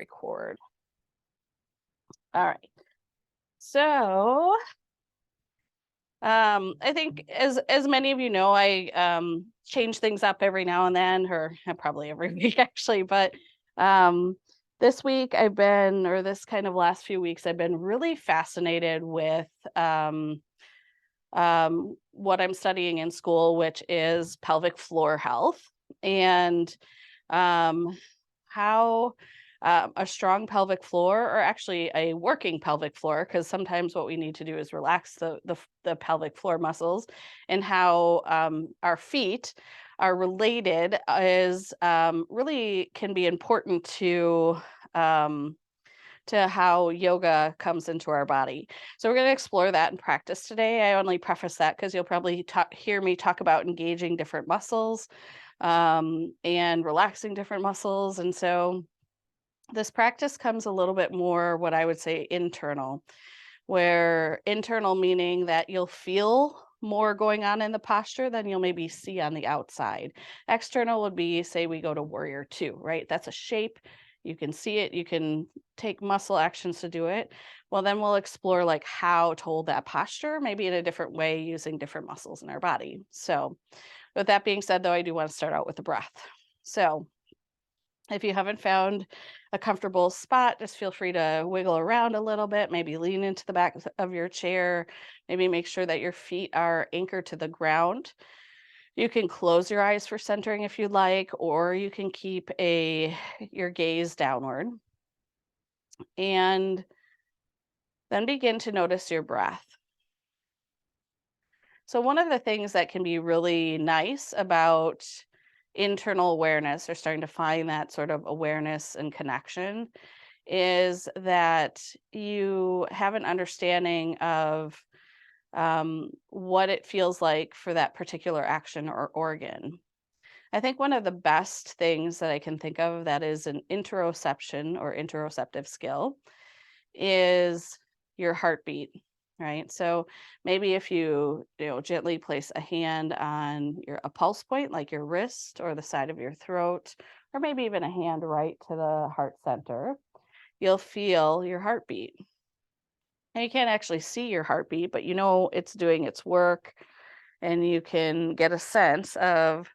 record. All right. So, I think as many of you know, I change things up every now and then, or probably every week actually. But this week I've been, or this kind of last few weeks, I've been really fascinated with what I'm studying in school, which is pelvic floor health and how a strong pelvic floor, or actually a working pelvic floor, because sometimes what we need to do is relax the pelvic floor muscles, and how our feet are related is really can be important um, to how yoga comes into our body. So we're going to explore that in practice today. I only preface that because you'll probably hear me talk about engaging different muscles and relaxing different muscles. And so this practice comes a little bit more what I would say internal, where internal meaning that you'll feel more going on in the posture than you'll maybe see on the outside. External would be, say, we go to warrior two, right? That's a shape. You can see it. You can take muscle actions to do it. Well, then we'll explore like how to hold that posture, maybe in a different way using different muscles in our body. So with that being said, though, I do want to start out with the breath. So if you haven't found a comfortable spot, just feel free to wiggle around a little bit, maybe lean into the back of your chair, maybe make sure that your feet are anchored to the ground. You can close your eyes for centering if you'd like, or you can keep your gaze downward. And then begin to notice your breath. So one of the things that can be really nice about internal awareness, or starting to find that sort of awareness and connection, is that you have an understanding of what it feels like for that particular action or organ. I think one of the best things that I can think of that is an interoception or interoceptive skill is your heartbeat, right? So maybe if you gently place a hand on a pulse point, like your wrist or the side of your throat, or maybe even a hand right to the heart center, you'll feel your heartbeat. And you can't actually see your heartbeat, but you know it's doing its work, and you can get a sense of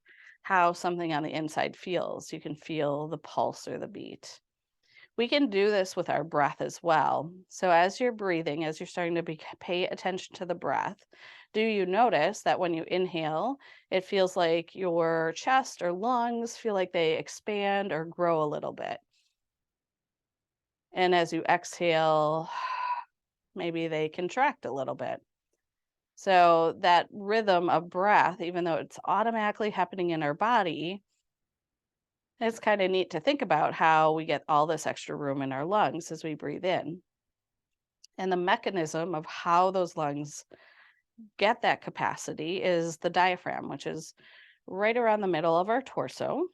how something on the inside feels. You can feel the pulse or the beat. We can do this with our breath as well. So as you're breathing, as you're starting to pay attention to the breath, do you notice that when you inhale, it feels like your chest or lungs feel like they expand or grow a little bit? And as you exhale, maybe they contract a little bit. So that rhythm of breath, even though it's automatically happening in our body, it's kind of neat to think about how we get all this extra room in our lungs as we breathe in. And the mechanism of how those lungs get that capacity is the diaphragm, which is right around the middle of our torso.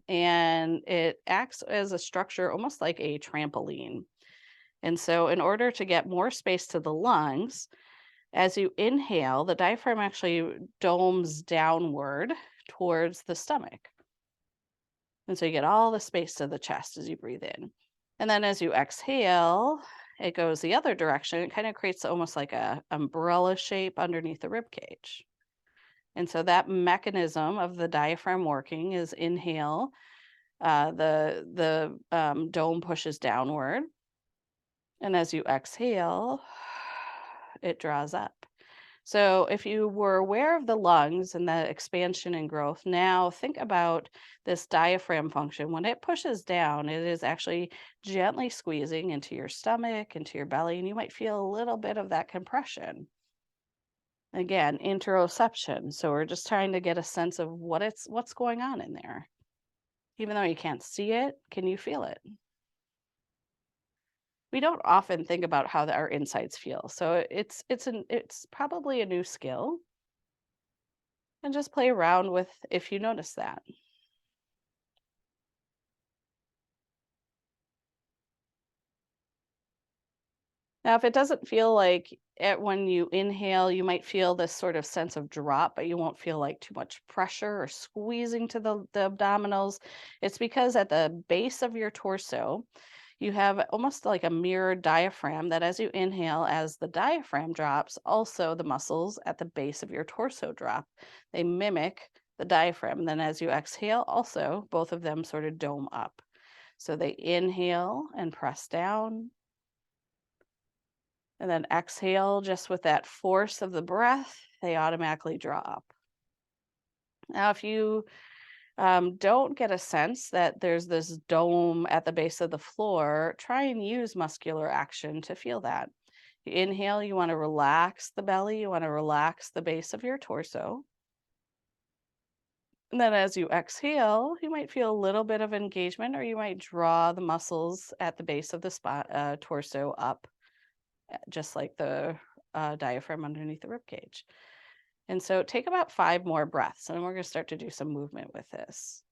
And it acts as a structure almost like a trampoline. And so, in order to get more space to the lungs, as you inhale, the diaphragm actually domes downward towards the stomach. And so you get all the space to the chest as you breathe in. And then as you exhale, it goes the other direction. It kind of creates almost like a umbrella shape underneath the rib cage. And so that mechanism of the diaphragm working is inhale, the dome pushes downward, and as you exhale, it draws up. So if you were aware of the lungs and the expansion and growth, now think about this diaphragm function. When it pushes down, it is actually gently squeezing into your stomach, into your belly, and you might feel a little bit of that compression. Again, interoception. So we're just trying to get a sense of what's going on in there. Even though you can't see it, can you feel it? We don't often think about how our insides feel. So it's probably a new skill, and just play around with if you notice that. Now, if it doesn't feel like it when you inhale, you might feel this sort of sense of drop, but you won't feel like too much pressure or squeezing to the abdominals. It's because at the base of your torso, you have almost like a mirrored diaphragm that as you inhale, as the diaphragm drops, also the muscles at the base of your torso drop. They mimic the diaphragm. Then as you exhale, also both of them sort of dome up. So they inhale and press down, and then exhale just with that force of the breath, they automatically draw up. Now, if you don't get a sense that there's this dome at the base of the floor, try and use muscular action to feel that. You inhale, you want to relax the belly, you want to relax the base of your torso. And then as you exhale, you might feel a little bit of engagement, or you might draw the muscles at the base of the torso up, just like the diaphragm underneath the rib cage. And so take about 5 more breaths, and then we're going to start to do some movement with this.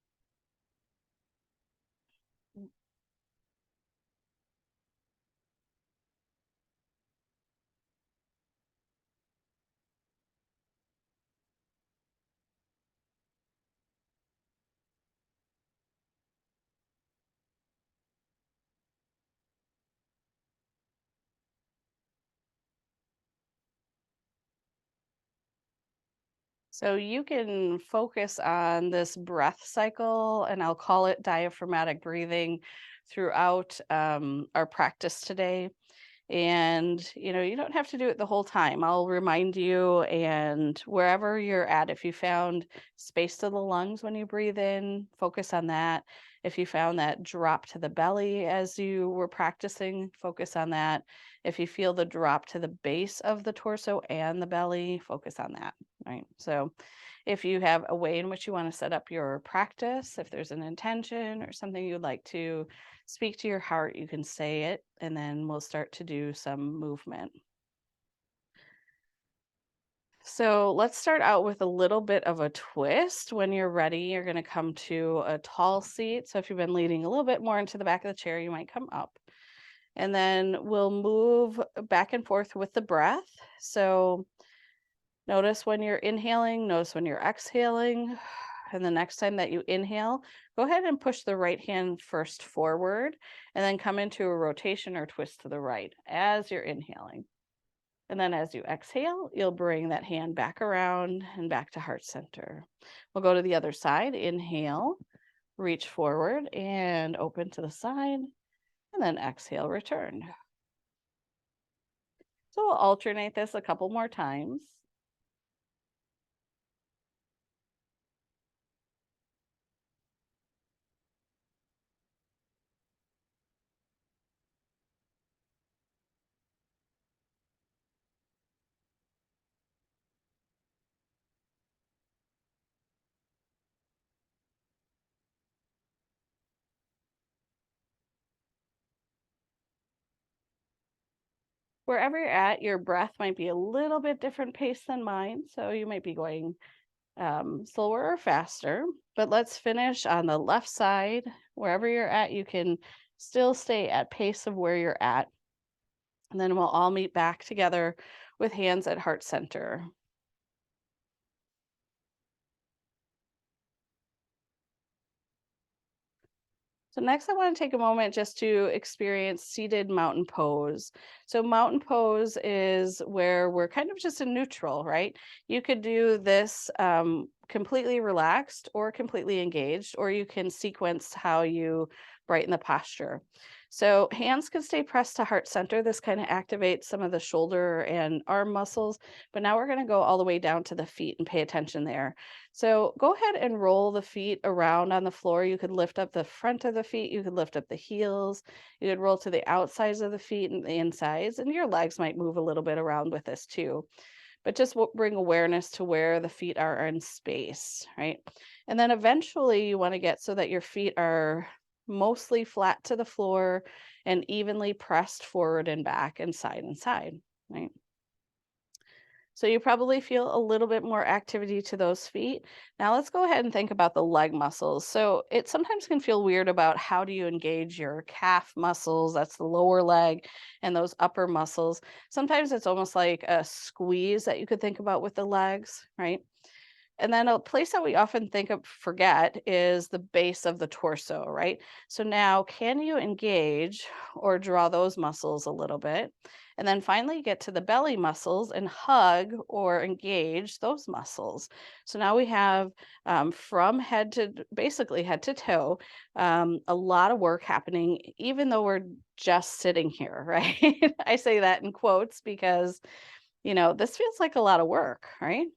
So you can focus on this breath cycle, and I'll call it diaphragmatic breathing throughout our practice today. And, you don't have to do it the whole time. I'll remind you, and wherever you're at, if you found space to the lungs when you breathe in, focus on that. If you found that drop to the belly as you were practicing, focus on that. If you feel the drop to the base of the torso and the belly, focus on that, right? So if you have a way in which you want to set up your practice, if there's an intention or something you'd like to speak to your heart, you can say it, and then we'll start to do some movement. So let's start out with a little bit of a twist. When you're ready, you're going to come to a tall seat. So if you've been leaning a little bit more into the back of the chair, you might come up. And then we'll move back and forth with the breath. So notice when you're inhaling, notice when you're exhaling. And the next time that you inhale, go ahead and push the right hand first forward, and then come into a rotation or twist to the right as you're inhaling. And then as you exhale, you'll bring that hand back around and back to heart center. We'll go to the other side. Inhale, reach forward and open to the side, and then exhale, return. So we'll alternate this a couple more times. Wherever you're at, your breath might be a little bit different pace than mine. So you might be going slower or faster. But let's finish on the left side. Wherever you're at, you can still stay at pace of where you're at. And then we'll all meet back together with hands at heart center. So next I want to take a moment just to experience seated mountain pose. So mountain pose is where we're kind of just in neutral, right? You could do this completely relaxed or completely engaged, or you can sequence how you brighten the posture. So hands can stay pressed to heart center. This kind of activates some of the shoulder and arm muscles, but now we're going to go all the way down to the feet and pay attention there. So go ahead and roll the feet around on the floor. You could lift up the front of the feet. You could lift up the heels. You could roll to the outsides of the feet and the insides, and your legs might move a little bit around with this too. But just bring awareness to where the feet are in space, right? And then eventually you want to get so that your feet are mostly flat to the floor and evenly pressed forward and back and side, right? So you probably feel a little bit more activity to those feet. Now let's go ahead and think about the leg muscles. So it sometimes can feel weird about how do you engage your calf muscles, that's the lower leg, and those upper muscles. Sometimes it's almost like a squeeze that you could think about with the legs, right? And then a place that we often forget is the base of the torso, right? So now, can you engage or draw those muscles a little bit? And then finally get to the belly muscles and hug or engage those muscles. So now we have from basically head to toe, a lot of work happening, even though we're just sitting here, right? I say that in quotes because, this feels like a lot of work, right?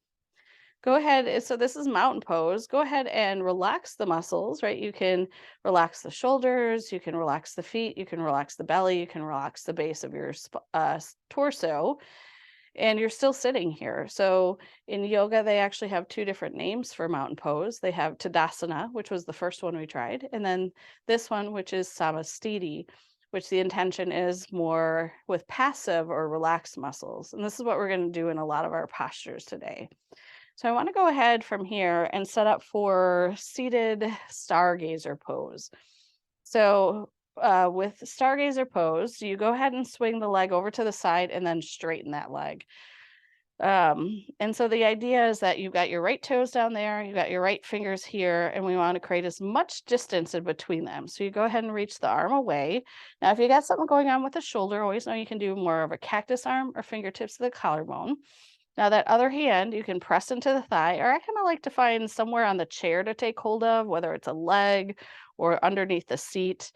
Go ahead. So this is mountain pose. Go ahead and relax the muscles, right? You can relax the shoulders, you can relax the feet, you can relax the belly, you can relax the base of your torso, and you're still sitting here. So in yoga, they actually have two different names for mountain pose. They have Tadasana, which was the first one we tried, and then this one, which is Samastiti, which the intention is more with passive or relaxed muscles. And this is what we're going to do in a lot of our postures today. So I want to go ahead from here and set up for seated stargazer pose. So with stargazer pose, you go ahead and swing the leg over to the side and then straighten that leg. And so the idea is that you've got your right toes down there, you've got your right fingers here, and we want to create as much distance in between them. So you go ahead and reach the arm away. Now, if you got something going on with the shoulder, always know you can do more of a cactus arm or fingertips to the collarbone. Now that other hand, you can press into the thigh, or I kind of like to find somewhere on the chair to take hold of, whether it's a leg or underneath the seat.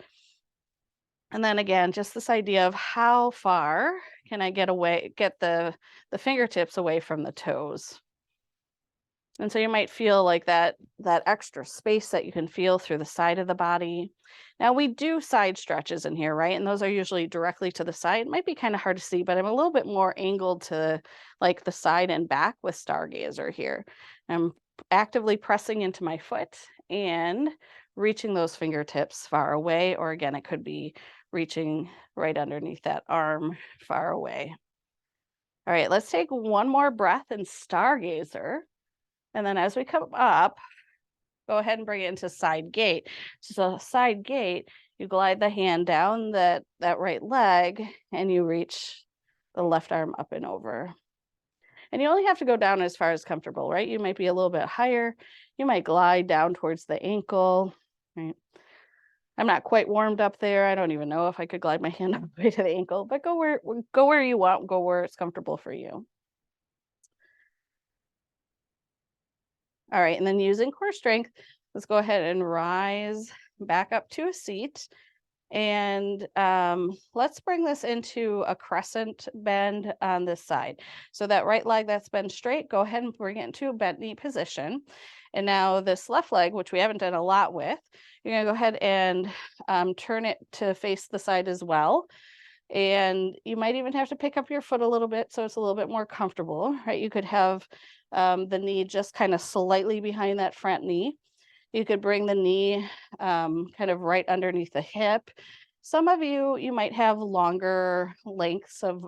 And then again, just this idea of how far can I get the fingertips away from the toes. And so you might feel like that extra space that you can feel through the side of the body. Now we do side stretches in here, right? And those are usually directly to the side. It might be kind of hard to see, but I'm a little bit more angled to like the side and back with Stargazer here. I'm actively pressing into my foot and reaching those fingertips far away, or again, it could be reaching right underneath that arm far away. All right, let's take one more breath in Stargazer. And then as we come up, go ahead and bring it into side gate. So side gate, you glide the hand down that right leg and you reach the left arm up and over. And you only have to go down as far as comfortable, right? You might be a little bit higher. You might glide down towards the ankle, right? I'm not quite warmed up there. I don't even know if I could glide my hand up way to the ankle, but go where you want, go where it's comfortable for you. All right, and then using core strength, let's go ahead and rise back up to a seat. And let's bring this into a crescent bend on this side. So that right leg that's bent straight, go ahead and bring it into a bent knee position. And now this left leg, which we haven't done a lot with, you're gonna go ahead and turn it to face the side as well. And you might even have to pick up your foot a little bit so it's a little bit more comfortable, right? You could have the knee just kind of slightly behind that front knee. You could bring the knee kind of right underneath the hip. Some of you might have longer lengths of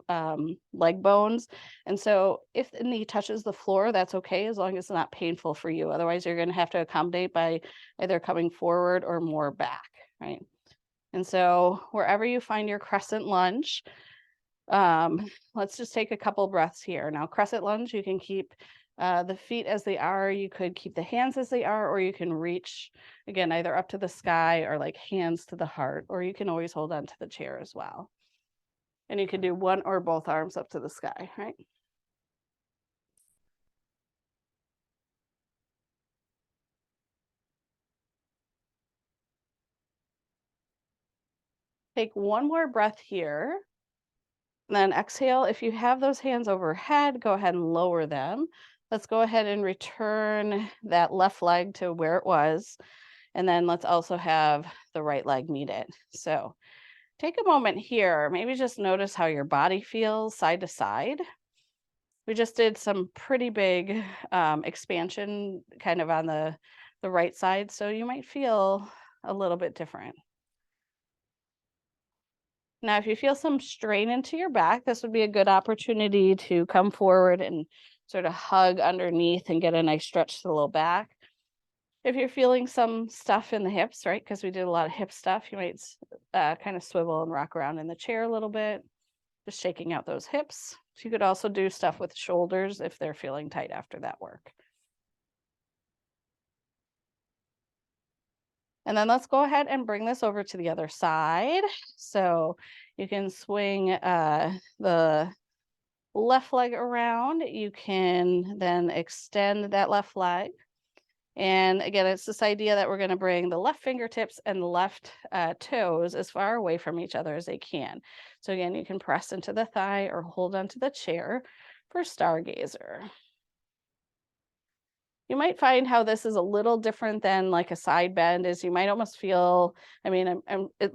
leg bones. And so if the knee touches the floor, that's okay, as long as it's not painful for you. Otherwise, you're going to have to accommodate by either coming forward or more back, right? And so wherever you find your crescent lunge, let's just take a couple breaths here. Now, crescent lunge, you can keep the feet as they are, you could keep the hands as they are, or you can reach, again, either up to the sky or like hands to the heart, or you can always hold on to the chair as well. And you can do one or both arms up to the sky, right? Take one more breath here. And then exhale. If you have those hands overhead, go ahead and lower them. Let's go ahead and return that left leg to where it was. And then let's also have the right leg meet it. So take a moment here. Maybe just notice how your body feels side to side. We just did some pretty big expansion kind of on the right side. So you might feel a little bit different. Now, if you feel some strain into your back, this would be a good opportunity to come forward and sort of hug underneath and get a nice stretch to the low back. If you're feeling some stuff in the hips, right, because we did a lot of hip stuff, you might kind of swivel and rock around in the chair a little bit, just shaking out those hips. So you could also do stuff with shoulders if they're feeling tight after that work. And then let's go ahead and bring this over to the other side. So you can swing the left leg around. You can then extend that left leg. And again, it's this idea that we're going to bring the left fingertips and the left toes as far away from each other as they can. So again, you can press into the thigh or hold onto the chair for stargazer. You might find how this is a little different than like a side bend is you might almost feel, I mean,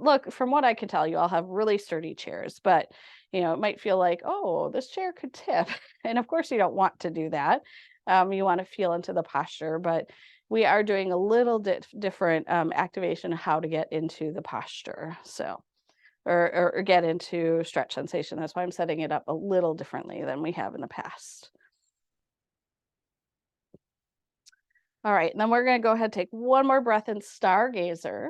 look, from what I can tell, you all have really sturdy chairs, but it might feel like, oh, this chair could tip. And of course you don't want to do that. You want to feel into the posture, but we are doing a little different activation of how to get into the posture. So, or get into stretch sensation. That's why I'm setting it up a little differently than we have in the past. All right, and then we're going to go ahead and take one more breath in stargazer.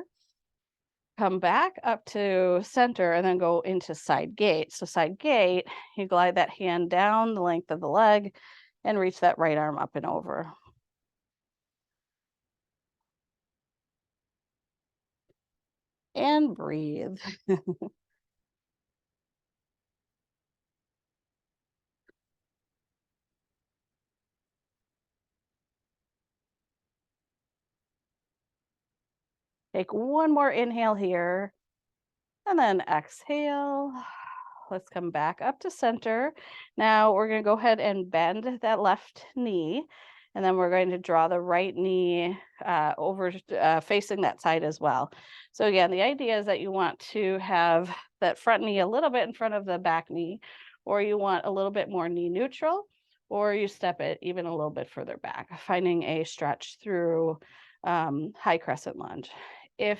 Come back up to center and then go into side gate. So side gate, you glide that hand down the length of the leg and reach that right arm up and over. And breathe. Take one more inhale here and then exhale. Let's come back up to center. Now we're going to go ahead and bend that left knee, and then we're going to draw the right knee over facing that side as well. So again, the idea is that you want to have that front knee a little bit in front of the back knee, or you want a little bit more knee neutral, or you step it even a little bit further back, finding a stretch through high crescent lunge. If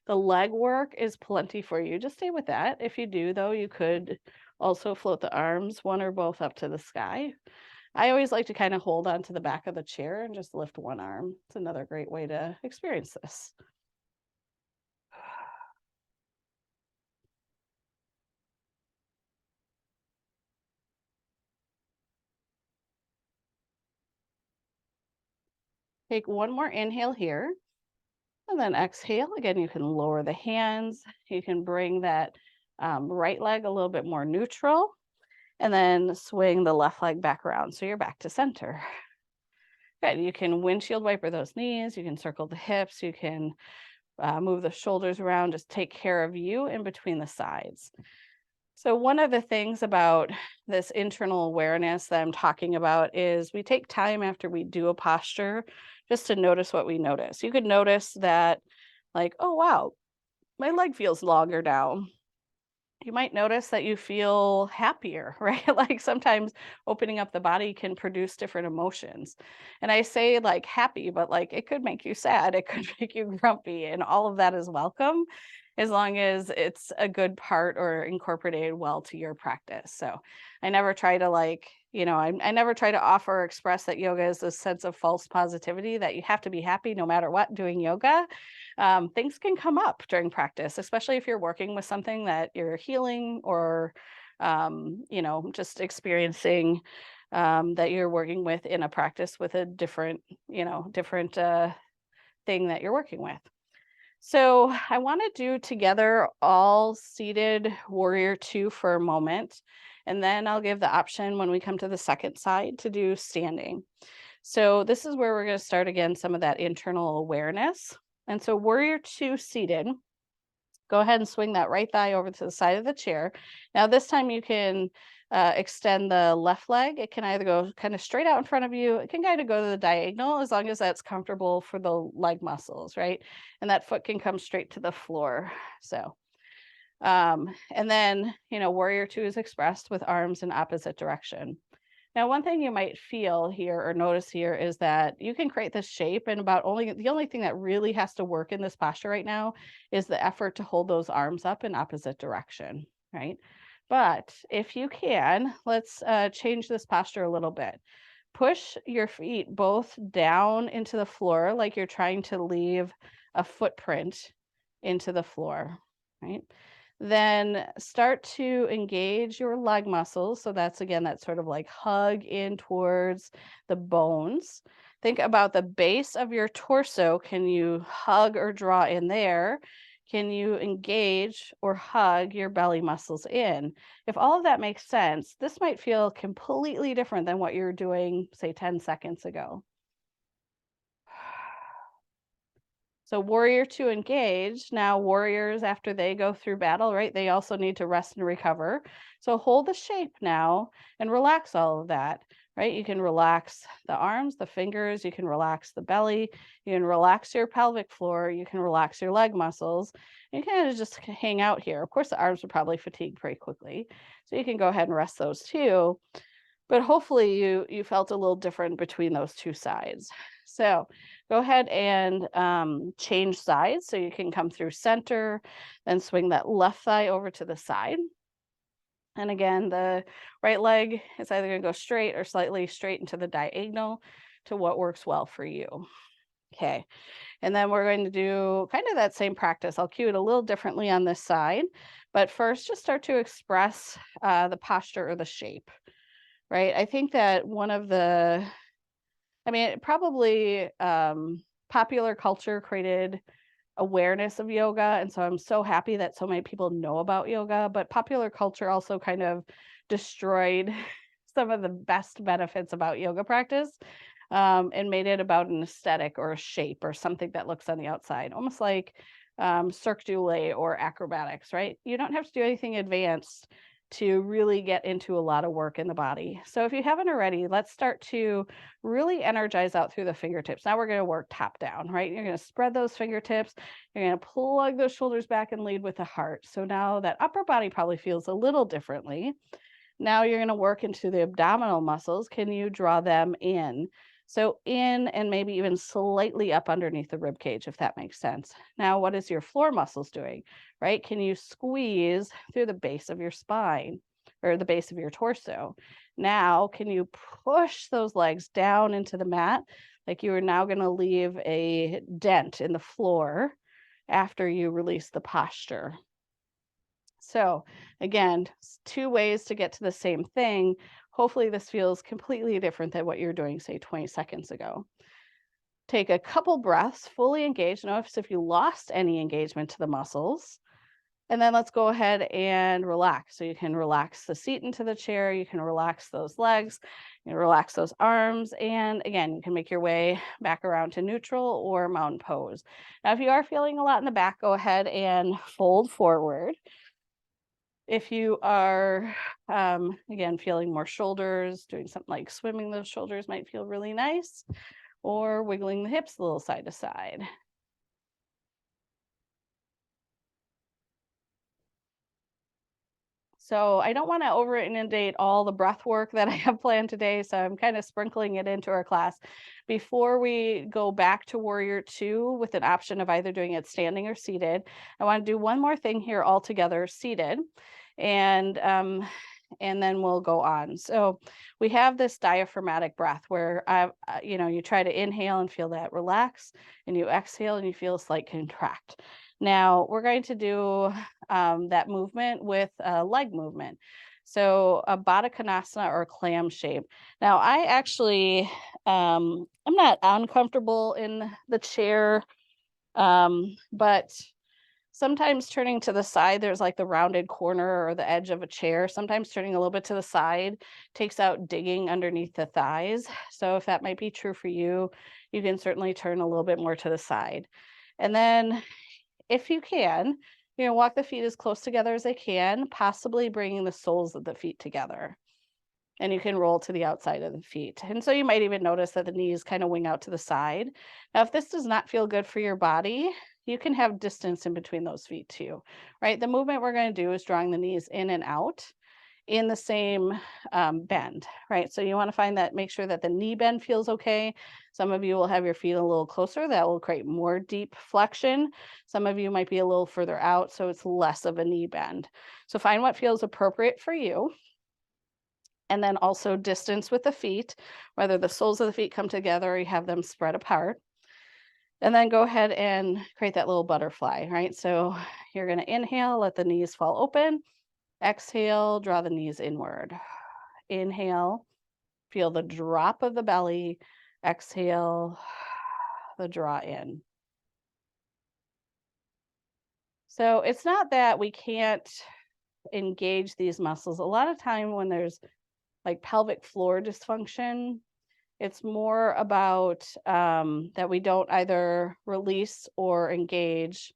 the leg work is plenty for you, just stay with that. If you do, though, you could also float the arms, one or both, up to the sky. I always like to kind of hold on to the back of the chair and just lift one arm. It's another great way to experience this. Take one more inhale here. And then exhale. Again, you can lower the hands. You can bring that right leg a little bit more neutral. And then swing the left leg back around. So you're back to center. Good. You can windshield wiper those knees. You can circle the hips. You can move the shoulders around. Just take care of you in between the sides. So one of the things about this internal awareness that I'm talking about is we take time after we do a posture just to notice what we notice. You could notice that, like, oh, wow, my leg feels longer now. You might notice that you feel happier, right? Like sometimes opening up the body can produce different emotions. And I say like happy, but like it could make you sad, it could make you grumpy, and all of that is welcome as long as it's a good part or incorporated well to your practice. So I never try to I never try to offer or express that yoga is a sense of false positivity that you have to be happy no matter what doing yoga. Things can come up during practice, especially if you're working with something that you're healing or, just experiencing that you're working with in a practice with a different thing that you're working with. So I want to do together all seated warrior two for a moment. And then I'll give the option when we come to the second side to do standing. So this is where we're going to start again, some of that internal awareness. And so warrior two seated, go ahead and swing that right thigh over to the side of the chair. Now this time you can extend the left leg. It can either go kind of straight out in front of you. It can kind of go to the diagonal as long as that's comfortable for the leg muscles, right? And that foot can come straight to the floor. So, and then, warrior two is expressed with arms in opposite direction. Now, one thing you might feel here or notice here is that you can create this shape and the only thing that really has to work in this posture right now is the effort to hold those arms up in opposite direction, right? But if you can, let's change this posture a little bit. Push your feet both down into the floor like you're trying to leave a footprint into the floor, right? Then start to engage your leg muscles. So that's again, that sort of like hug in towards the bones. Think about the base of your torso. Can you hug or draw in there? Can you engage or hug your belly muscles in? If all of that makes sense, this might feel completely different than what you're doing, say, 10 seconds ago. So warrior two engaged. Now warriors, after they go through battle, right, they also need to rest and recover. So hold the shape now and relax all of that, right? You can relax the arms, the fingers, you can relax the belly, you can relax your pelvic floor, you can relax your leg muscles. You can kind of just hang out here. Of course, the arms will probably fatigue pretty quickly. So you can go ahead and rest those too. But hopefully you felt a little different between those two sides. So go ahead and change sides. So you can come through center, then swing that left thigh over to the side. And again, the right leg is either going to go straight or slightly straight into the diagonal to what works well for you. Okay. And then we're going to do kind of that same practice. I'll cue it a little differently on this side. But first, just start to express the posture or the shape, right? I think that one of the, I mean, probably popular culture created awareness of yoga. And so I'm so happy that so many people know about yoga, but popular culture also kind of destroyed some of the best benefits about yoga practice, and made it about an aesthetic or a shape or something that looks on the outside, almost like Cirque du Soleil or acrobatics, right? You don't have to do anything advanced to really get into a lot of work in the body. So if you haven't already, let's start to really energize out through the fingertips. Now we're going to work top down, right? You're going to spread those fingertips. You're going to plug those shoulders back and lead with the heart. So now that upper body probably feels a little differently. Now you're going to work into the abdominal muscles. Can you draw them in? So in and maybe even slightly up underneath the rib cage, if that makes sense. Now, what is your floor muscles doing, right? Can you squeeze through the base of your spine or the base of your torso? Now, can you push those legs down into the mat? Like you are now going to leave a dent in the floor after you release the posture. So again, two ways to get to the same thing. Hopefully this feels completely different than what you're doing, say 20 seconds ago. Take a couple breaths, fully engaged. Notice if you lost any engagement to the muscles. And then let's go ahead and relax. So you can relax the seat into the chair. You can relax those legs. You can relax those arms. And again, you can make your way back around to neutral or mountain pose. Now, if you are feeling a lot in the back, go ahead and fold forward. If you are, again, feeling more shoulders, doing something like swimming those shoulders might feel really nice, or wiggling the hips a little side to side. So I don't want to over inundate all the breath work that I have planned today, so I'm kind of sprinkling it into our class. Before we go back to Warrior Two with an option of either doing it standing or seated, I want to do one more thing here all together, seated. And then we'll go on. So we have this diaphragmatic breath where you try to inhale and feel that relax, and you exhale and you feel a slight contract. Now we're going to do that movement with a leg movement. So a Baddha Konasana or clam shape. Now I actually, I'm not uncomfortable in the chair, but sometimes turning to the side, there's like the rounded corner or the edge of a chair. Sometimes turning a little bit to the side takes out digging underneath the thighs. So if that might be true for you, you can certainly turn a little bit more to the side. And then if you can, walk the feet as close together as they can, possibly bringing the soles of the feet together. And you can roll to the outside of the feet. And so you might even notice that the knees kind of wing out to the side. Now, if this does not feel good for your body, you can have distance in between those feet too, right? The movement we're going to do is drawing the knees in and out in the same bend, right? So you want to find that, make sure that the knee bend feels okay. Some of you will have your feet a little closer. That will create more deep flexion. Some of you might be a little further out, so it's less of a knee bend. So find what feels appropriate for you. And then also distance with the feet, whether the soles of the feet come together or you have them spread apart. And then go ahead and create that little butterfly, right? So you're going to inhale, let the knees fall open. Exhale, draw the knees inward. Inhale, feel the drop of the belly. Exhale, the draw in. So it's not that we can't engage these muscles. A lot of time when there's like pelvic floor dysfunction, it's more about that we don't either release or engage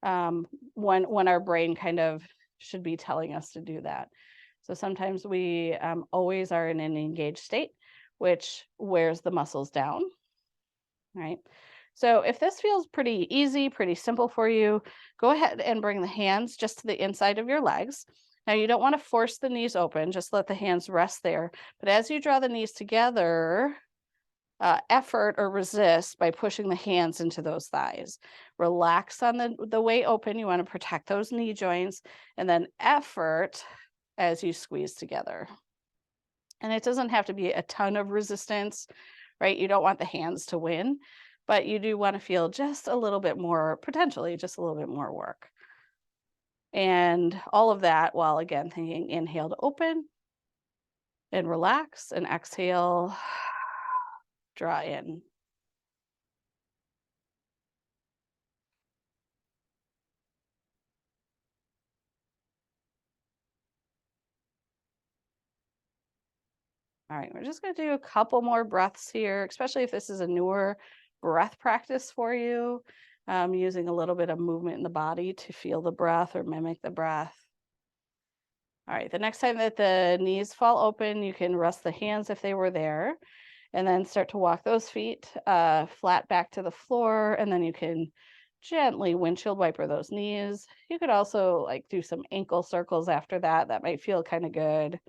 when our brain kind of should be telling us to do that. So sometimes we always are in an engaged state, which wears the muscles down, right? So if this feels pretty easy, pretty simple for you, go ahead and bring the hands just to the inside of your legs. Now you don't want to force the knees open, just let the hands rest there. But as you draw the knees together, effort or resist by pushing the hands into those thighs. Relax on the way open. You want to protect those knee joints, and then effort as you squeeze together. And it doesn't have to be a ton of resistance, right? You don't want the hands to win, but you do want to feel just a little bit more, potentially just a little bit more work. And all of that while again thinking inhale to open and relax, and exhale, draw in. All right, we're just going to do a couple more breaths here, especially if this is a newer breath practice for you, using a little bit of movement in the body to feel the breath or mimic the breath. All right, the next time that the knees fall open, you can rest the hands if they were there, and then start to walk those feet flat back to the floor, and then you can gently windshield wiper those knees. You could also like do some ankle circles after that. That might feel kind of good.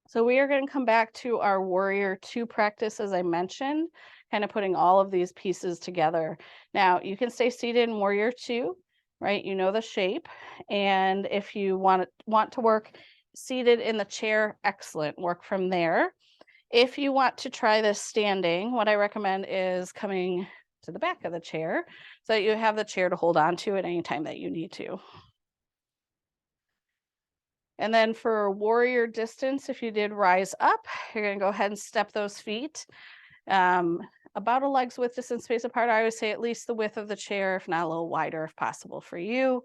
So we are going to come back to our warrior two practice, as I mentioned, kind of putting all of these pieces together. Now you can stay seated in warrior two, right? You know the shape. And if you want to work seated in the chair, excellent. Work from there. If you want to try this standing, what I recommend is coming to the back of the chair so that you have the chair to hold on to at any time that you need to. And then for warrior distance, if you did rise up, you're going to go ahead and step those feet um, about a leg's width distance space apart. I always say at least the width of the chair, if not a little wider if possible for you.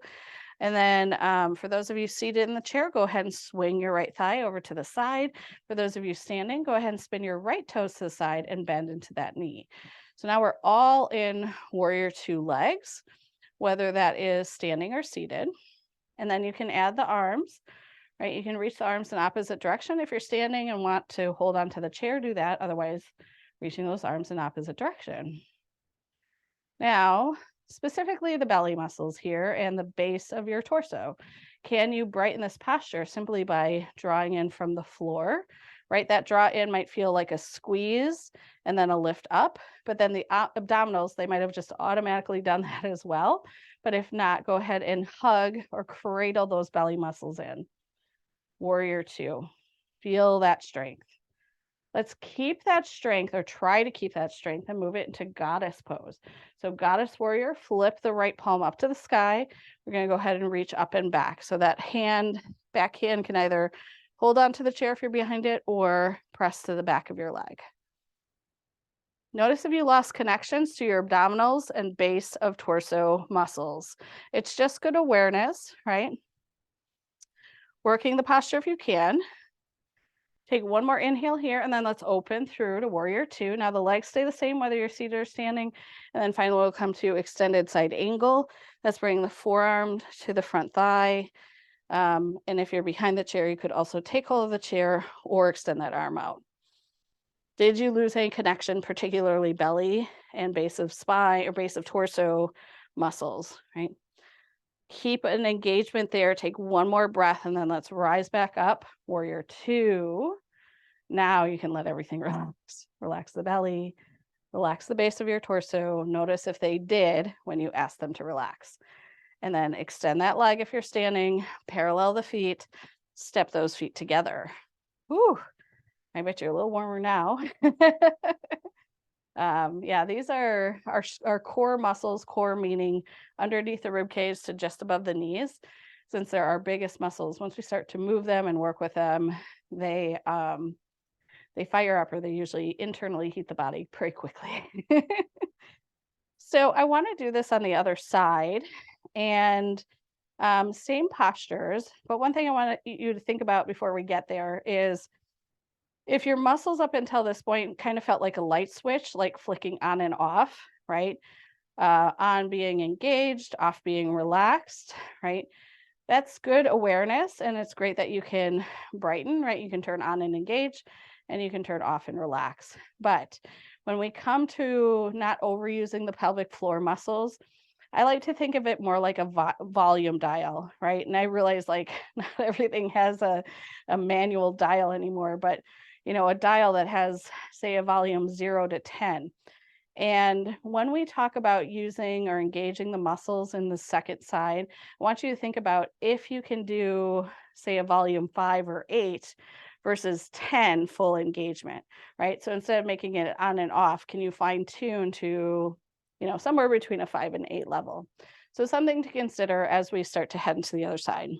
And then for those of you seated in the chair, go ahead and swing your right thigh over to the side. For those of you standing, go ahead and spin your right toes to the side and bend into that knee. So now we're all in warrior two legs, whether that is standing or seated. And then you can add the arms. Right, you can reach the arms in opposite direction. If you're standing and want to hold on to the chair, do that. Otherwise, reaching those arms in opposite direction. Now, specifically the belly muscles here and the base of your torso. Can you brighten this posture simply by drawing in from the floor? Right, that draw in might feel like a squeeze and then a lift up, but then the abdominals, they might have just automatically done that as well. But if not, go ahead and hug or cradle those belly muscles in. Warrior two. Feel that strength. Let's keep that strength or try to keep that strength and move it into goddess pose. So goddess warrior, flip the right palm up to the sky. We're going to go ahead and reach up and back. So that back hand can either hold on to the chair if you're behind it or press to the back of your leg. Notice if you lost connections to your abdominals and base of torso muscles. It's just good awareness, right? Working the posture if you can. Take one more inhale here, and then let's open through to warrior two. Now the legs stay the same whether you're seated or standing. And then finally we'll come to extended side angle. That's bringing the forearm to the front thigh. And if you're behind the chair, you could also take hold of the chair or extend that arm out. Did you lose any connection, particularly belly and base of spine or base of torso muscles, right? Keep an engagement there. Take one more breath, and then let's rise back up. Warrior two. Now you can let everything relax. Relax the belly, relax the base of your torso. Notice if they did when you asked them to relax. And then extend that leg if you're standing, parallel the feet, step those feet together. Whew, I bet you're a little warmer now. Yeah, these are our core muscles, core meaning underneath the rib cage to just above the knees, since they're our biggest muscles. Once we start to move them and work with them, they they fire up, or they usually internally heat the body pretty quickly. So I want to do this on the other side, and same postures. But one thing I want you to think about before we get there is, if your muscles up until this point kind of felt like a light switch, like flicking on and off, right? On being engaged, off being relaxed, right? That's good awareness. And it's great that you can brighten, right? You can turn on and engage, and you can turn off and relax. But when we come to not overusing the pelvic floor muscles, I like to think of it more like a volume dial, right? And I realize, like, not everything has a manual dial anymore, but a dial that has, say, a volume 0 to 10. And when we talk about using or engaging the muscles in the second side, I want you to think about if you can do, say, a volume 5 or 8 versus 10 full engagement, right? So instead of making it on and off, can you fine tune to, somewhere between a 5 and 8 level? So something to consider as we start to head into the other side.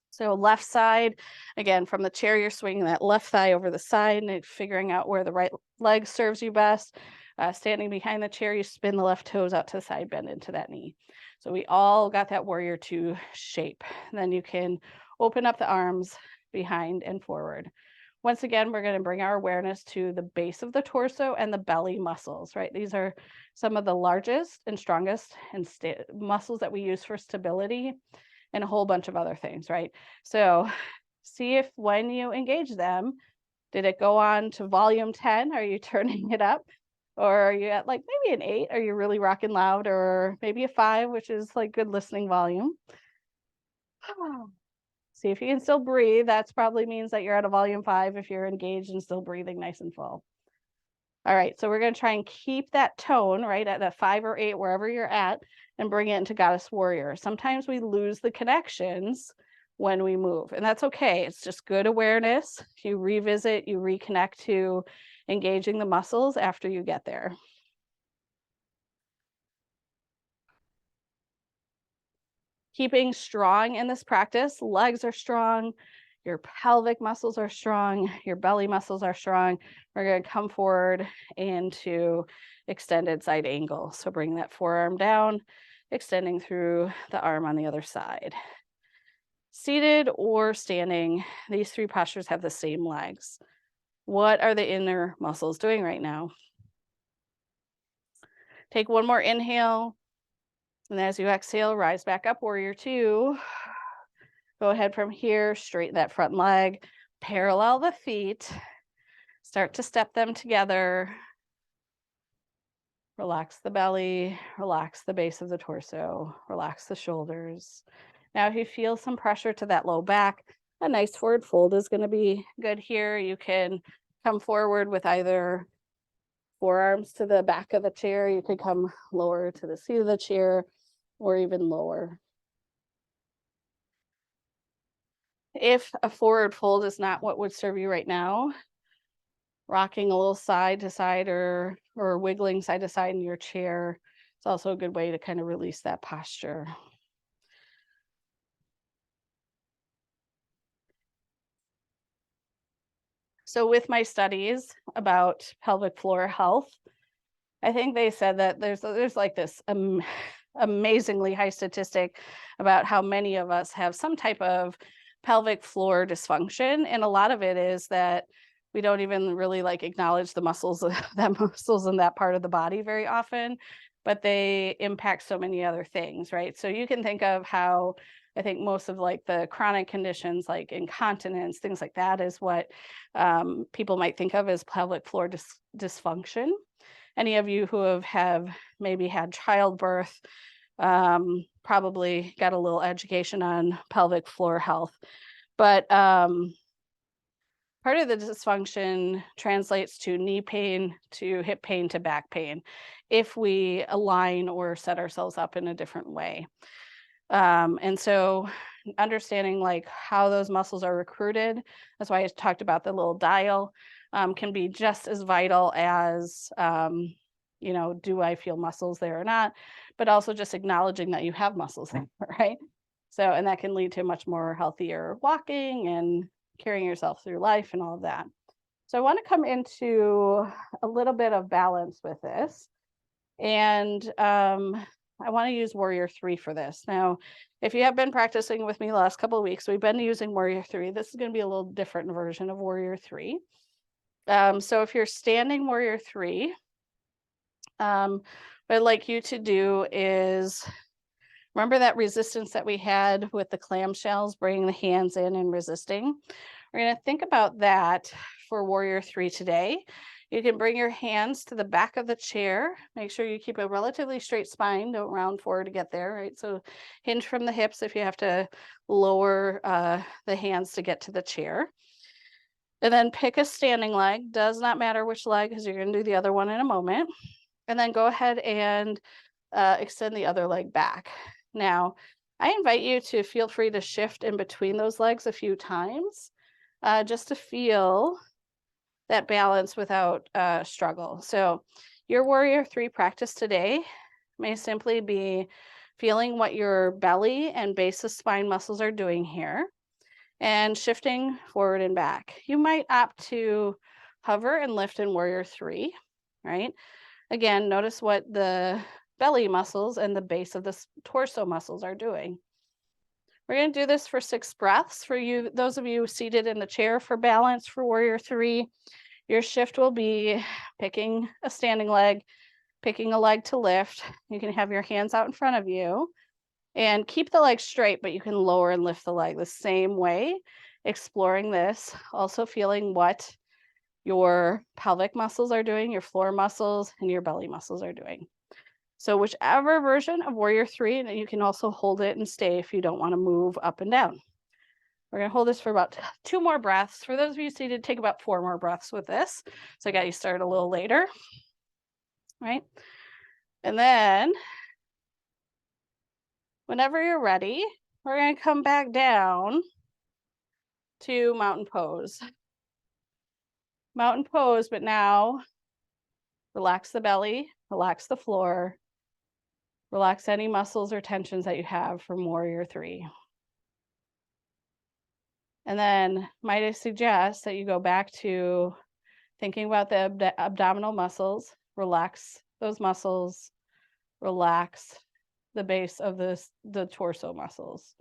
So left side, again, from the chair, you're swinging that left thigh over the side and figuring out where the right leg serves you best. Standing behind the chair, you spin the left toes out to the side, bend into that knee. So we all got that warrior two shape. Then you can open up the arms behind and forward. Once again, we're going to bring our awareness to the base of the torso and the belly muscles, right? These are some of the largest and strongest and muscles that we use for stability, and a whole bunch of other things, right? So see if when you engage them, did it go on to volume 10? Are you turning it up? Or are you at like maybe an 8? Are you really rocking loud? Or maybe a 5, which is like good listening volume? See if you can still breathe. That probably means that you're at a volume 5 if you're engaged and still breathing nice and full. All right, so we're going to try and keep that tone right at a 5 or 8, wherever you're at, and bring it into Goddess Warrior. Sometimes we lose the connections when we move, and that's okay. It's just good awareness. You revisit, you reconnect to engaging the muscles after you get there. Keeping strong in this practice, legs are strong, your pelvic muscles are strong, your belly muscles are strong. We're going to come forward into extended side angle. So bring that forearm down, extending through the arm on the other side. Seated or standing, these three postures have the same legs. What are the inner muscles doing right now? Take one more inhale. And as you exhale, rise back up, warrior two. Go ahead from here, straighten that front leg, parallel the feet, start to step them together. Relax the belly, relax the base of the torso, relax the shoulders. Now, if you feel some pressure to that low back, a nice forward fold is going to be good here. You can come forward with either forearms to the back of the chair. You could come lower to the seat of the chair, or even lower. If a forward fold is not what would serve you right now, rocking a little side to side or wiggling side to side in your chair, it's also a good way to kind of release that posture. So with my studies about pelvic floor health, I think they said that there's like this amazingly high statistic about how many of us have some type of pelvic floor dysfunction, and a lot of it is that we don't even really like acknowledge the muscles that muscles in that part of the body very often, but they impact so many other things, right? So you can think of how I think most of like the chronic conditions like incontinence, things like that, is what people might think of as pelvic floor dysfunction. Any of you who have maybe had childbirth probably got a little education on pelvic floor health. But part of the dysfunction translates to knee pain, to hip pain, to back pain, if we align or set ourselves up in a different way. And so understanding like how those muscles are recruited, that's why I talked about the little dial, can be just as vital as do I feel muscles there or not? But also just acknowledging that you have muscles there, right? So, and that can lead to much more healthier walking and carrying yourself through life and all of that. So I want to come into a little bit of balance with this. And I want to use Warrior 3 for this. Now, if you have been practicing with me the last couple of weeks, we've been using Warrior 3. This is going to be a little different version of Warrior 3. So if you're standing Warrior 3, what I'd like you to do is remember that resistance that we had with the clamshells, bringing the hands in and resisting. We're going to think about that for Warrior 3 today. You can bring your hands to the back of the chair. Make sure you keep a relatively straight spine. Don't round forward to get there, right? So hinge from the hips if you have to lower the hands to get to the chair. And then pick a standing leg. Does not matter which leg, because you're going to do the other one in a moment. And then go ahead and extend the other leg back. Now, I invite you to feel free to shift in between those legs a few times, just to feel that balance without struggle. So your Warrior 3 practice today may simply be feeling what your belly and base of spine muscles are doing here and shifting forward and back. You might opt to hover and lift in Warrior 3, right? Again, notice what the belly muscles and the base of the torso muscles are doing. We're going to do this for 6 breaths. For you, those of you seated in the chair for balance for Warrior 3, your shift will be picking a standing leg, picking a leg to lift. You can have your hands out in front of you and keep the leg straight, but you can lower and lift the leg the same way, exploring this, also feeling what your pelvic muscles are doing, your floor muscles, and your belly muscles are doing. So whichever version of Warrior 3, and you can also hold it and stay if you don't want to move up and down. We're going to hold this for about 2 more breaths. For those of you seated, take about 4 more breaths with this. So I got you started a little later, right? And then whenever you're ready, we're going to come back down to mountain pose. Mountain pose, but now relax the belly, relax the floor, relax any muscles or tensions that you have from Warrior 3. And then might I suggest that you go back to thinking about the abdominal muscles, relax those muscles, relax the base of the torso muscles.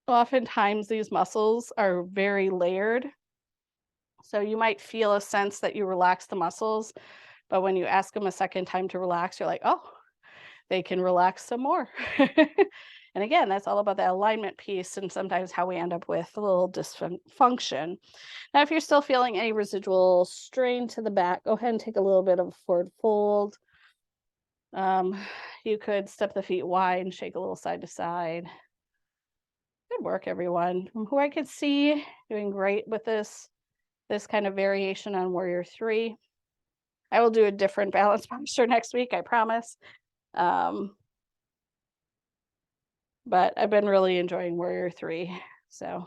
Oftentimes these muscles are very layered. So you might feel a sense that you relax the muscles, but when you ask them a second time to relax, you're like, oh, they can relax some more. And again, that's all about the alignment piece and sometimes how we end up with a little dysfunction. Now, if you're still feeling any residual strain to the back, go ahead and take a little bit of a forward fold. You could step the feet wide and shake a little side to side. Good work, everyone. From who I could see, doing great with this kind of variation on Warrior 3. I will do a different balance posture next week, I promise. But I've been really enjoying Warrior 3. So,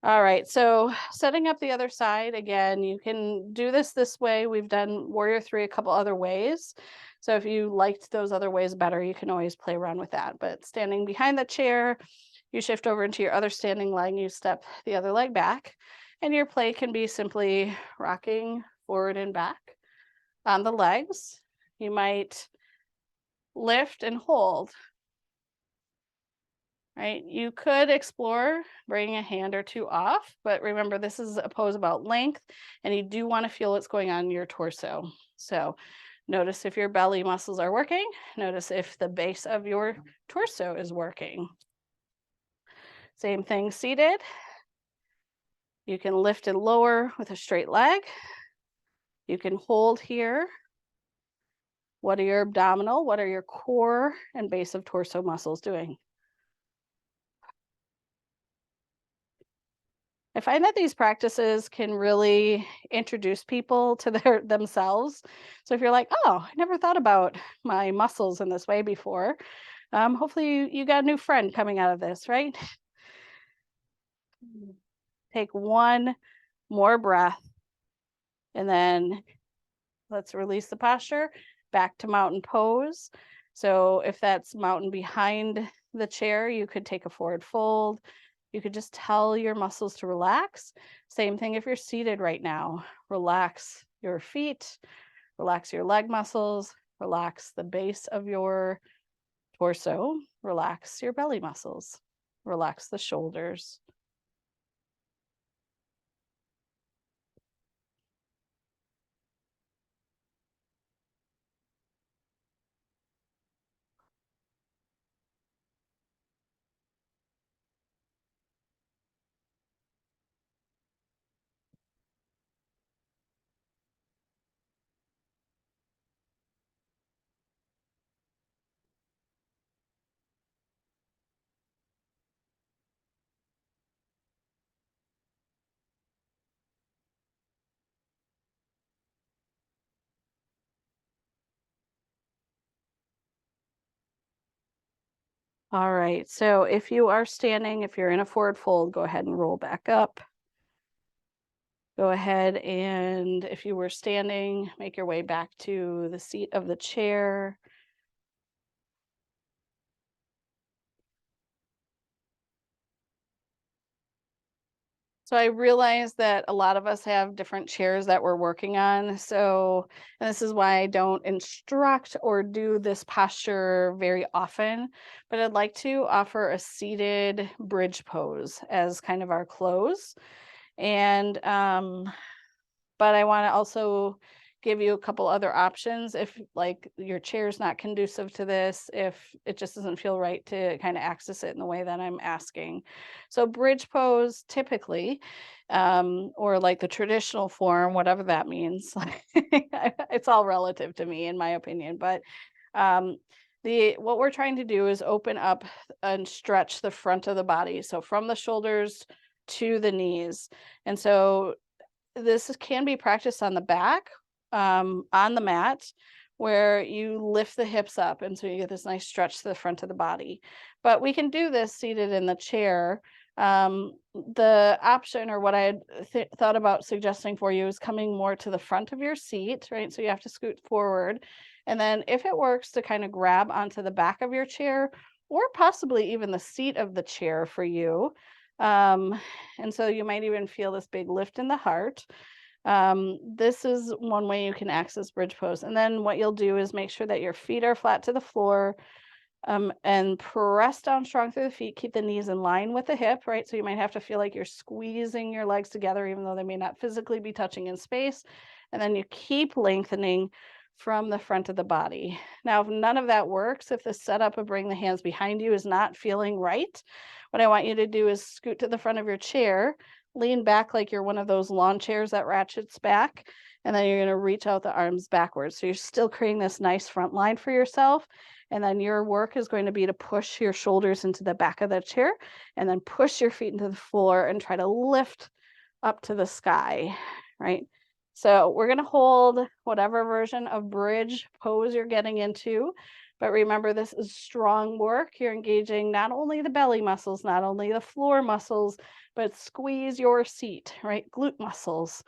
all right. So setting up the other side, again, you can do this way. We've done Warrior 3 a couple other ways. So if you liked those other ways better, you can always play around with that. But standing behind the chair, you shift over into your other standing leg, you step the other leg back, and your play can be simply rocking forward and back on the legs. You might lift and hold. Right? You could explore bringing a hand or 2 off, but remember this is a pose about length and you do want to feel what's going on in your torso. So notice if your belly muscles are working, notice if the base of your torso is working. Same thing seated. You can lift and lower with a straight leg. You can hold here. What are your abdominal, what are your core and base of torso muscles doing? I find that these practices can really introduce people to themselves. So if you're like, oh, I never thought about my muscles in this way before, hopefully you got a new friend coming out of this, right? Take 1 more breath and then Let's release the posture back to mountain pose. So if that's mountain behind the chair, you could take a forward fold. You could just tell your muscles to relax. Same thing if you're seated right now. Relax your feet, relax your leg muscles, relax the base of your torso, relax your belly muscles, relax the shoulders. All right. So if you are standing, if you're in a forward fold, go ahead and roll back up. Go ahead and if you were standing, make your way back to the seat of the chair. So I realize that a lot of us have different chairs that we're working on. So, and this is why I don't instruct or do this posture very often, but I'd like to offer a seated bridge pose as kind of our close. And but I want to also give you a couple other options if like your chair's not conducive to this, if it just doesn't feel right to kind of access it in the way that I'm asking. So bridge pose typically, or like the traditional form, whatever that means, it's all relative to me in my opinion, but um, the what we're trying to do is open up and stretch the front of the body. So from the shoulders to the knees. And so can be practiced on the back, on the mat, where you lift the hips up, and so you get this nice stretch to the front of the body. But we can do this seated in the chair. The option, or what I had thought about suggesting for you, is coming more to the front of your seat, right? So you have to scoot forward, and then if it works, to kind of grab onto the back of your chair, or possibly even the seat of the chair for you. Um, and so you might even feel this big lift in the heart. This is one way you can access bridge pose. And then what you'll do is make sure that your feet are flat to the floor, and press down strong through the feet. Keep the knees in line with the hip, right? So you might have to feel like you're squeezing your legs together, even though they may not physically be touching in space. And then you keep lengthening from the front of the body. Now, if none of that works, if the setup of bring the hands behind you is not feeling right, what I want you to do is scoot to the front of your chair, lean back like you're one of those lawn chairs that ratchets back, and then you're going to reach out the arms backwards. So you're still creating this nice front line for yourself. And then your work is going to be to push your shoulders into the back of the chair and then push your feet into the floor and try to lift up to the sky, right? So we're going to hold whatever version of bridge pose you're getting into. But remember, this is strong work. You're engaging not only the belly muscles, not only the floor muscles, but squeeze your seat, right? Glute muscles.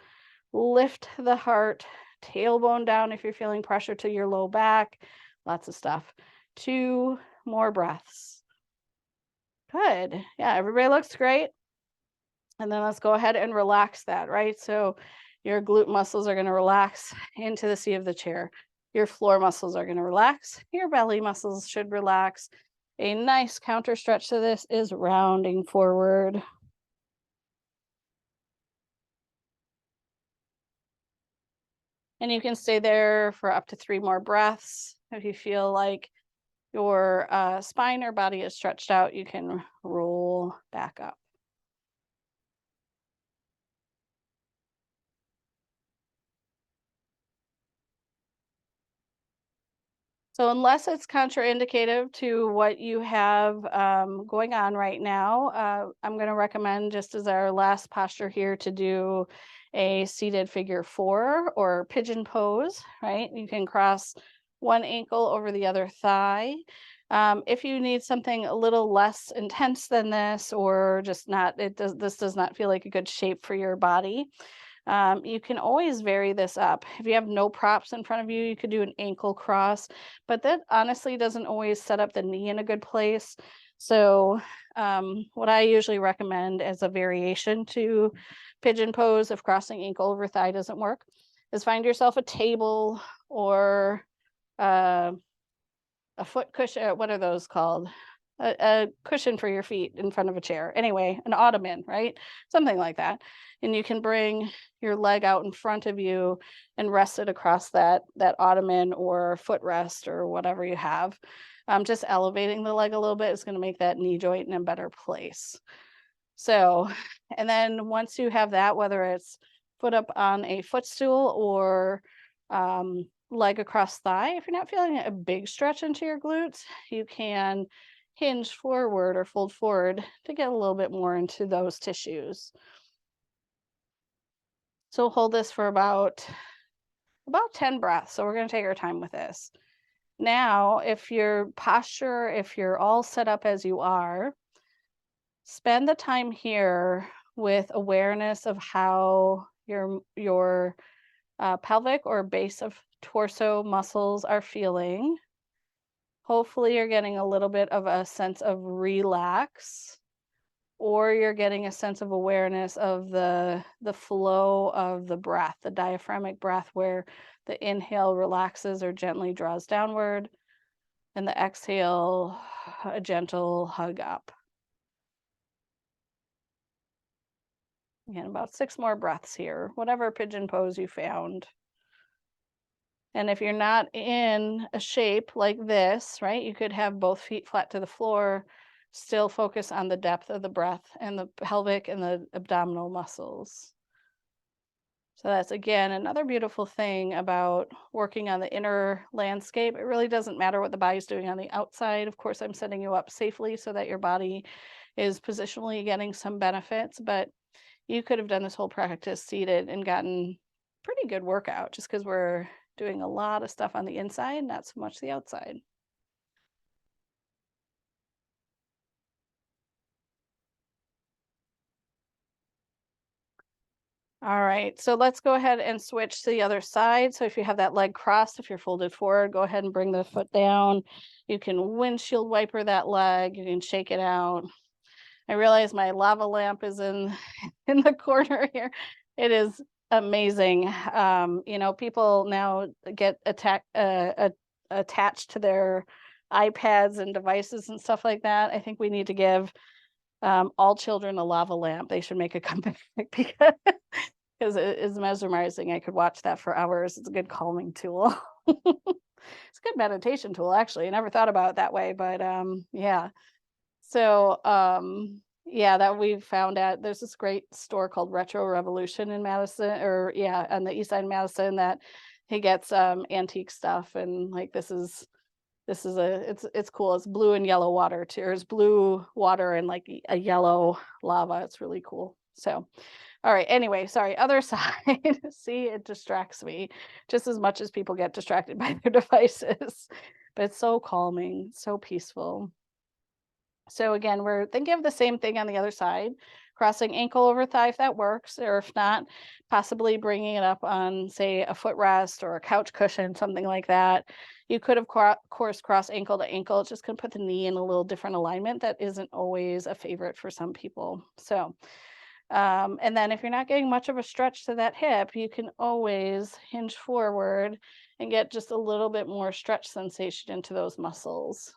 Lift the heart, tailbone down if you're feeling pressure to your low back, lots of stuff. 2 more breaths. Good. Yeah, everybody looks great. And then let's go ahead and relax that, right? So your glute muscles are going to relax into the seat of the chair. Your floor muscles are going to relax. Your belly muscles should relax. A nice counter stretch to this is rounding forward. And you can stay there for up to 3 more breaths. If you feel like your spine or body is stretched out, you can roll back up. So unless it's contraindicative to what you have going on right now, I'm going to recommend, just as our last posture here, to do a seated figure 4 or pigeon pose, right? You can cross one ankle over the other thigh. If you need something a little less intense than this, or just not, this does not feel like a good shape for your body, You can always vary this up. If you have no props in front of you, you could do an ankle cross, but that honestly doesn't always set up the knee in a good place. So, what I usually recommend as a variation to pigeon pose if crossing ankle over thigh doesn't work is find yourself a table or uh, a foot cushion. What are those called? A cushion for your feet in front of a chair. Anyway, an ottoman, right? Something like that. And you can bring your leg out in front of you and rest it across that ottoman or footrest or whatever you have. Just elevating the leg a little bit is going to make that knee joint in a better place. So, and then once you have that, whether it's foot up on a footstool or leg across thigh, if you're not feeling a big stretch into your glutes, you can hinge forward or fold forward to get a little bit more into those tissues. So hold this for about 10 breaths. So we're going to take our time with this. Now, if your posture, if you're all set up as you are, spend the time here with awareness of how your pelvic or base of torso muscles are feeling. Hopefully, you're getting a little bit of a sense of relax, or you're getting a sense of awareness of the flow of the breath, the diaphragmic breath, where the inhale relaxes or gently draws downward, and the exhale, a gentle hug up. Again, about 6 more breaths here, whatever pigeon pose you found. And if you're not in a shape like this, right, you could have both feet flat to the floor, still focus on the depth of the breath and the pelvic and the abdominal muscles. So that's again another beautiful thing about working on the inner landscape. It really doesn't matter what the body's doing on the outside. Of course, I'm setting you up safely so that your body is positionally getting some benefits, but you could have done this whole practice seated and gotten pretty good workout just because we're doing a lot of stuff on the inside, not so much the outside. All right, so let's go ahead and switch to the other side. So if you have that leg crossed, if you're folded forward, go ahead and bring the foot down. You can windshield wiper that leg, you can shake it out. I realize my lava lamp is in in the corner here. It is amazing. People now get attached to their iPads and devices and stuff like that. I think we need to give all children a lava lamp. They should make a comeback because it is mesmerizing. I could watch that for hours. It's a good calming tool. It's a good meditation tool, actually. I never thought about it that way, but yeah. So, yeah, that we found at there's this great store called Retro Revolution in Madison, or yeah, on the east side of Madison that he gets antique stuff and like it's cool. It's blue and yellow water too. There's blue water and like a yellow lava. It's really cool. So, all right. Anyway, sorry. Other side. See, it distracts me just as much as people get distracted by their devices. But it's so calming, so peaceful. So again, we're thinking of the same thing on the other side, crossing ankle over thigh if that works, or if not, possibly bringing it up on, say, a footrest or a couch cushion, something like that. You could, of course, cross ankle to ankle. It's just going to put the knee in a little different alignment. That isn't always a favorite for some people. So, and then if you're not getting much of a stretch to that hip, you can always hinge forward and get just a little bit more stretch sensation into those muscles.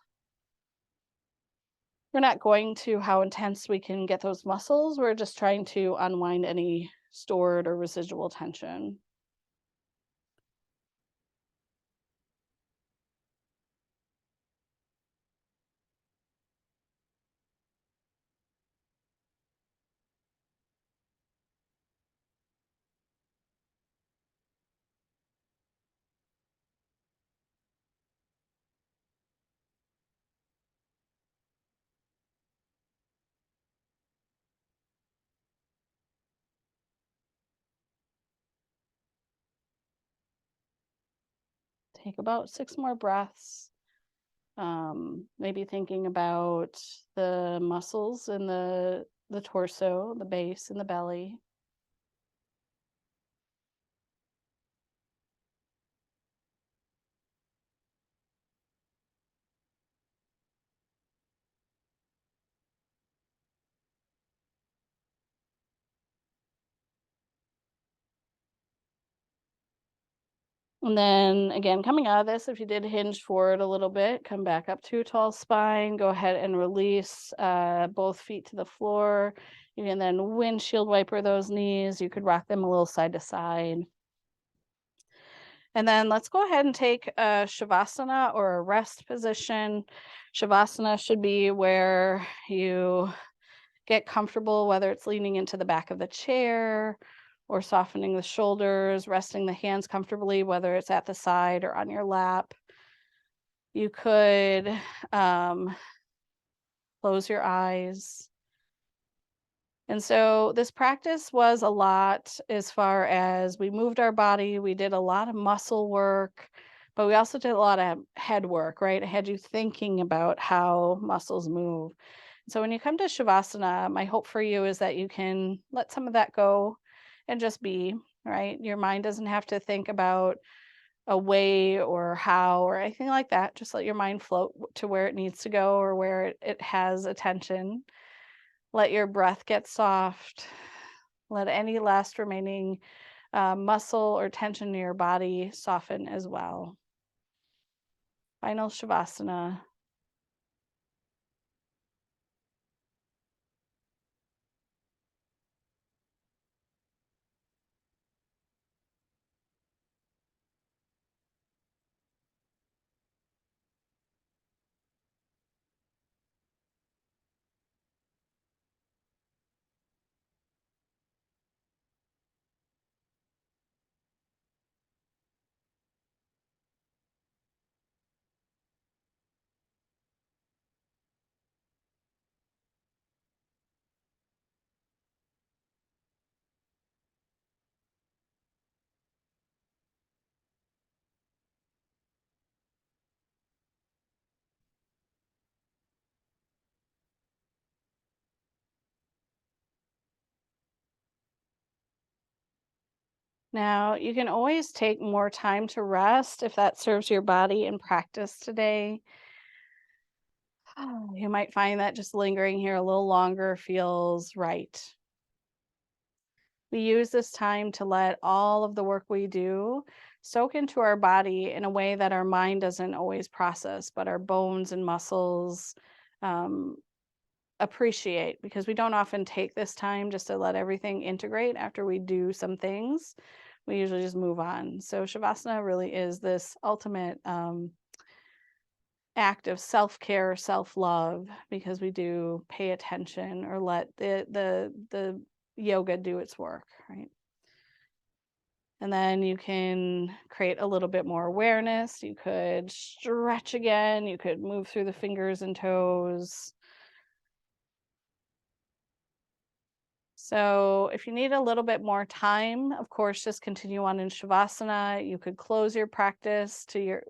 We're not going to how intense we can get those muscles. We're just trying to unwind any stored or residual tension. Take about 6 more breaths. Maybe thinking about the muscles in the torso, the base, and the belly. And then again, coming out of this, if you did hinge forward a little bit, come back up to a tall spine, go ahead and release both feet to the floor. You can then windshield wiper those knees. You could rock them a little side to side. And then let's go ahead and take a Shavasana or a rest position. Shavasana should be where you get comfortable, whether it's leaning into the back of the chair or softening the shoulders, resting the hands comfortably, whether it's at the side or on your lap. You could um, close your eyes. And so this practice was a lot as far as we moved our body, we did a lot of muscle work, but we also did a lot of head work, right? It had you thinking about how muscles move. So when you come to Shavasana, my hope for you is that you can let some of that go and just be, right? Your mind doesn't have to think about a way or how or anything like that. Just let your mind float to where it needs to go or where it has attention. Let your breath get soft. Let any last remaining muscle or tension in your body soften as well. Final Shavasana. Now, you can always take more time to rest if that serves your body in practice today. You might find that just lingering here a little longer feels right. We use this time to let all of the work we do soak into our body in a way that our mind doesn't always process, but our bones and muscles um, appreciate because we don't often take this time just to let everything integrate after we do some things. We usually just move on. So, Shavasana really is this ultimate act of self-care, self-love because we do pay attention or let the yoga do its work, right? And then you can create a little bit more awareness. You could stretch again. You could move through the fingers and toes. So if you need a little bit more time, of course, just continue on in Shavasana. You could close your practice to your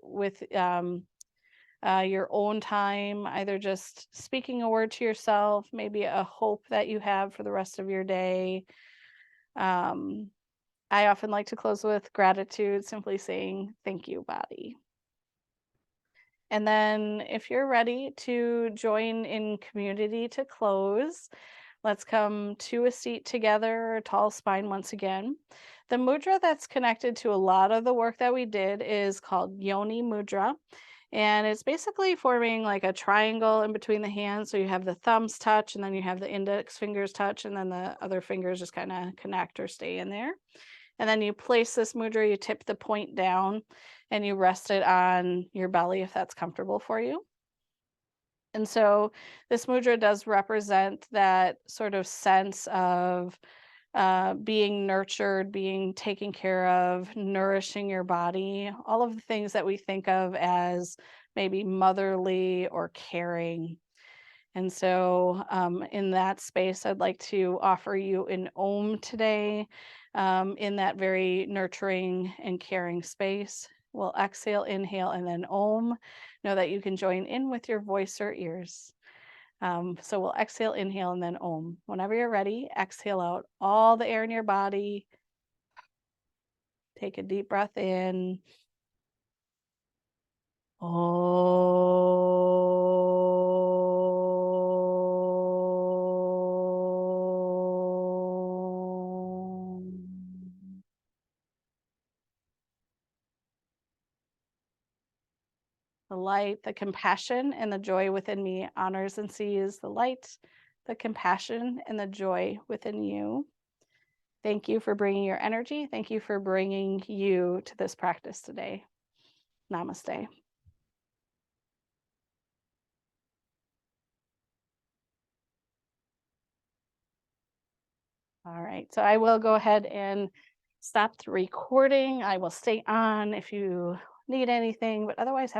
own time, either just speaking a word to yourself, maybe a hope that you have for the rest of your day. Um, I often like to close with gratitude, simply saying, "Thank you, body." And then if you're ready to join in community to close, let's come to a seat together, tall spine once again. The mudra that's connected to a lot of the work that we did is called Yoni Mudra. And it's basically forming like a triangle in between the hands. So you have the thumbs touch, and then you have the index fingers touch, and then the other fingers just kind of connect or stay in there. And then you place this mudra, you tip the point down, and you rest it on your belly if that's comfortable for you. And so this mudra does represent that sort of sense of being nurtured, being taken care of, nourishing your body, all of the things that we think of as maybe motherly or caring. And so, in that space, I'd like to offer you an Om today, in that very nurturing and caring space. We'll exhale, inhale, and then Om. Know that you can join in with your voice or ears. So we'll exhale, inhale, and then Om. Whenever you're ready, exhale out all the air in your body. Take a deep breath in. Om. The light, the compassion, and the joy within me honors and sees the light, the compassion, and the joy within you. Thank you for bringing your energy. Thank you for bringing you to this practice today. Namaste. All right, so I will go ahead and stop the recording. I will stay on if you need anything, but otherwise have